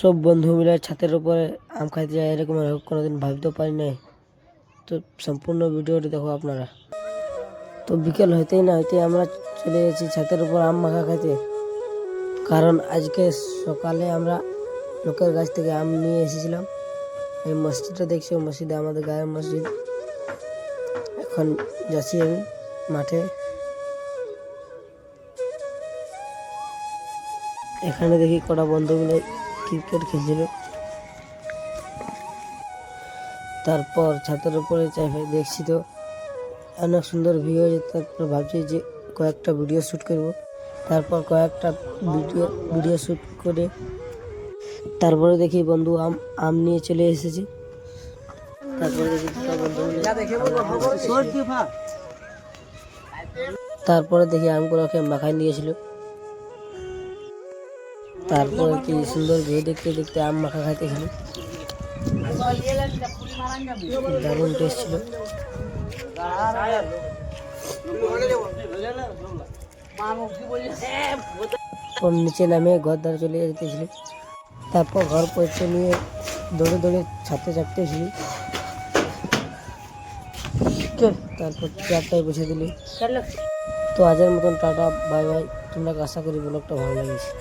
সব বন্ধু মিলে ছাদের উপরে আম খাইতে যায়, এরকম কোনোদিন ভাবতেও পারি নাই। তো সম্পূর্ণ ভিডিওটি দেখো আপনারা। তো বিকেল হইতেই না হইতে আমরা চলে এসেছি ছাদের উপর আম মাখা খাইতে, কারণ আজকে সকালে আমরা লোকের গাছ থেকে আম নিয়ে এসেছিলাম। এই মসজিদটা দেখছি, মসজিদে আমাদের গায়ের মসজিদ। এখন যাচ্ছি আমি মাঠে। এখানে দেখি কটা বন্ধু মিলে ক্রিকেট খেলছিল। তারপর ছাদের উপরে দেখছি তো অনেক সুন্দর ভিউ হয়েছে। তারপর ভাবছি যে কয়েকটা ভিডিও শ্যুট করব। তারপর কয়েকটা ভিডিও শ্যুট করে তারপরে দেখি বন্ধু আম নিয়ে চলে এসেছে। তারপরে দেখি দুটো বন্ধু তারপরে দেখি আমগুলোকে মাখায় নিয়েছিল। তারপরে কি সুন্দর ভিউ দেখতে দেখতে আম মাখা খাইতেছিল, দারুণ টেস্ট ছিল। নিচে নামে ঘর দ্বারা চলে যেতেছিল। তারপর ঘর পৌঁছে নিয়ে দৌড়ে দৌড়ে ছাড়তে চাপতেছিল। তারপর 4টায় বসে দিলি। তো আজের মতন টাটা, বাই বাই। তোমরা আশা করি ব্লগটা ভালো লেগেছে।